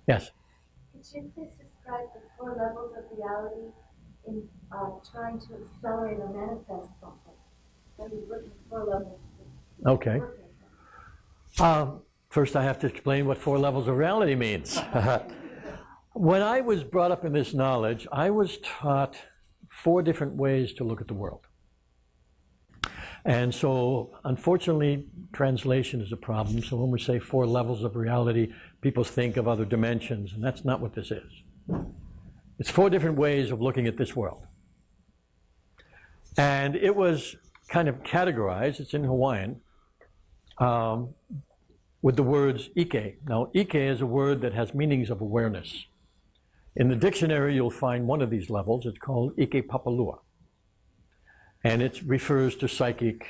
Yes. Could you please describe the four levels of reality in trying to accelerate or manifest something? That is what the four levels Okay. work is. First, I have to explain what four levels of reality means. When I was brought up in this knowledge, I was taught four different ways to look at the world. And so, unfortunately, translation is a problem. So when we say four levels of reality, people think of other dimensions, and that's not what this is. It's four different ways of looking at this world. And it was kind of categorized, it's in Hawaiian, with the words Ike. Now, Ike is a word that has meanings of awareness. In the dictionary, you'll find one of these levels. It's called Ike Papalua. And it refers to psychic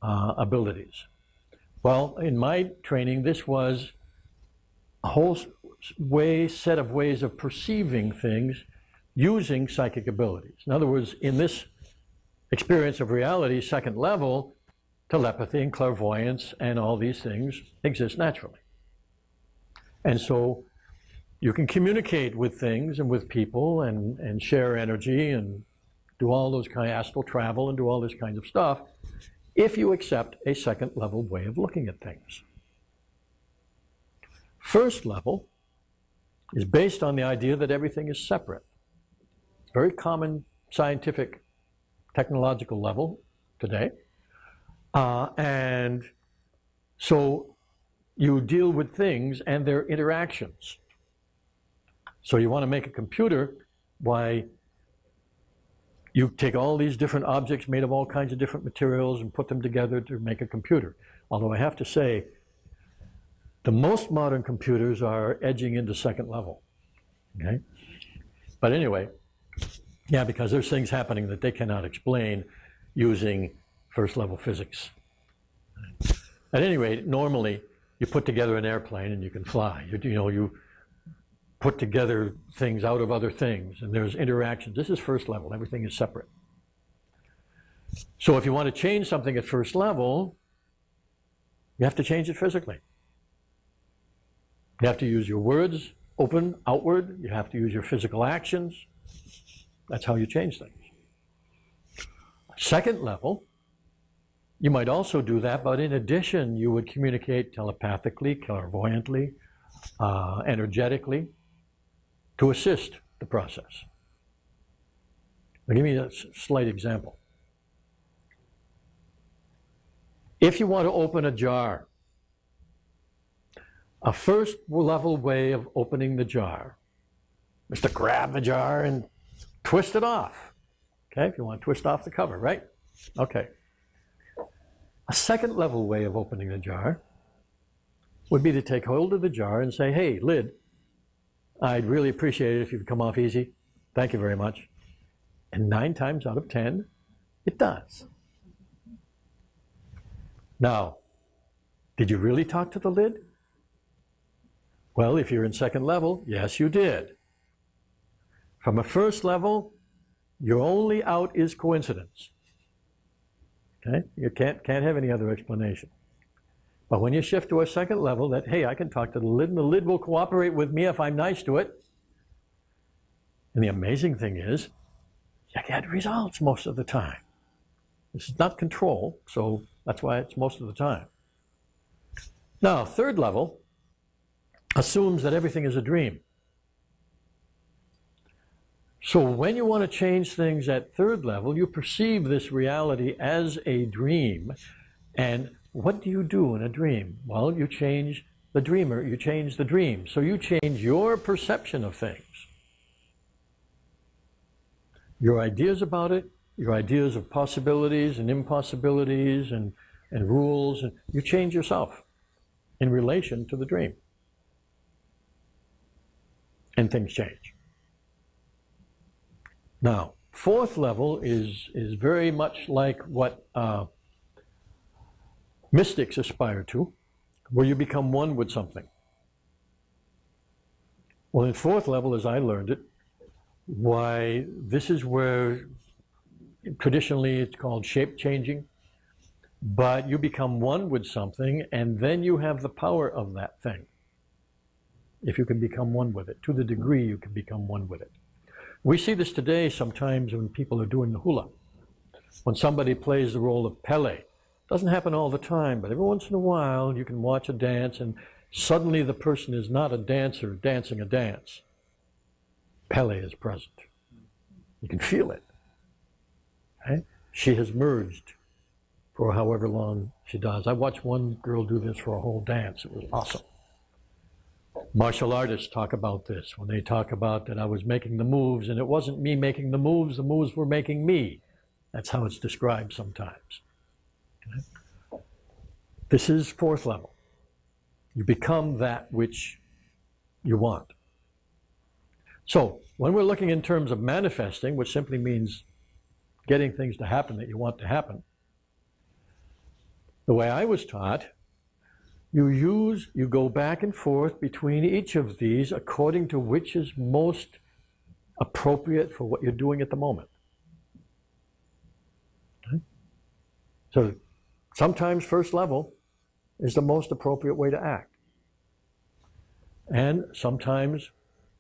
abilities. Well, in my training, this was a whole set of ways of perceiving things using psychic abilities. In other words, in this experience of reality, second level, telepathy and clairvoyance and all these things exist naturally. And so you can communicate with things and with people and share energy and do all those kind of astral travel and do all this kind of stuff if you accept a second level way of looking at things. First level is based on the idea that everything is separate. It's a very common scientific, technological level today. And so you deal with things and their interactions. So you want to make a computer, why you take all these different objects made of all kinds of different materials and put them together to make a computer. Although I have to say, the most modern computers are edging into second level. Okay? But anyway, yeah, because there's things happening that they cannot explain using first level physics. At any rate, normally you put together an airplane and you can fly. You put together things out of other things and there's interactions. This is first level, everything is separate. So if you want to change something at first level, you have to change it physically. You have to use your words, open, outward. You have to use your physical actions. That's how you change things. Second level, you might also do that, but in addition, you would communicate telepathically, clairvoyantly, energetically, to assist the process. I'll give you a slight example. If you want to open a jar, a first level way of opening the jar is to grab the jar and twist it off. Okay, if you want to twist off the cover, right? Okay. A second level way of opening the jar would be to take hold of the jar and say, hey, lid, I'd really appreciate it if you could come off easy. Thank you very much. And 9 times out of 10, it does. Now, did you really talk to the lid? Well, if you're in second level, yes, you did. From a first level, your only out is coincidence. Okay? You can't have any other explanation. But when you shift to a second level, that, hey, I can talk to the lid, and the lid will cooperate with me if I'm nice to it. And the amazing thing is, you get results most of the time. This is not control, so that's why it's most of the time. Now, third level assumes that everything is a dream. So when you want to change things at third level, you perceive this reality as a dream. And what do you do in a dream? Well, you change the dreamer, you change the dream. So you change your perception of things. Your ideas about it, your ideas of possibilities and impossibilities and rules, and you change yourself in relation to the dream. And things change. Now, fourth level is very much like what mystics aspire to, where you become one with something. Well, in fourth level, as I learned it, why this is where traditionally it's called shape changing, but you become one with something and then you have the power of that thing. if you can become one with it, to the degree you can become one with it. We see this today sometimes when people are doing the hula. When somebody plays the role of Pele, doesn't happen all the time, but every once in a while you can watch a dance and suddenly the person is not a dancer dancing a dance. Pele is present. You can feel it. Okay? She has merged for however long she does. I watched one girl do this for a whole dance. It was awesome. Martial artists talk about this when they talk about that I was making the moves and it wasn't me making the moves were making me. That's how it's described sometimes. Okay? This is fourth level. You become that which you want. So, when we're looking in terms of manifesting, which simply means getting things to happen that you want to happen, the way I was taught, you go back and forth between each of these according to which is most appropriate for what you're doing at the moment. Okay? So sometimes first level is the most appropriate way to act. And sometimes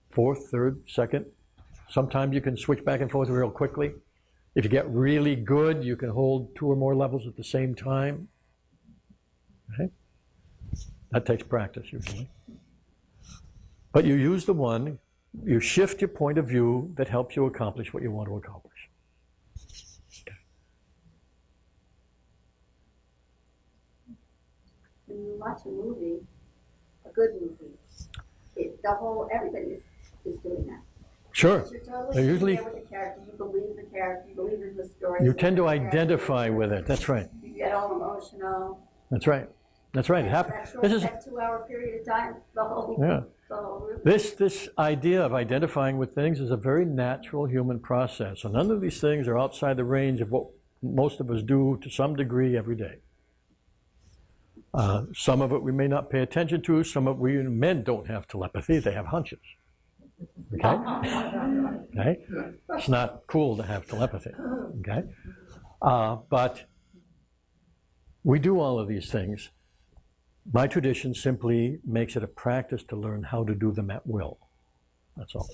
fourth, third, second. Sometimes you can switch back and forth real quickly. If you get really good, you can hold 2 or more levels at the same time. Okay? That takes practice usually. But you use the one, you shift your point of view that helps you accomplish what you want to accomplish. Okay. When you watch a movie, a good movie, everybody is doing that. Sure. You're totally They're usually, there with the character, you believe the character, you believe in the story. you tend to identify with it. That's right. You get all emotional. That's right. That's right. It happens. This is that 2-hour period of time, the whole room. this idea of identifying with things is a very natural human process. So none of these things are outside the range of what most of us do to some degree every day. Some of it we may not pay attention to. Some of it men don't have telepathy; they have hunches. Okay? Okay? It's not cool to have telepathy. Okay? But we do all of these things. My tradition simply makes it a practice to learn how to do them at will. That's all.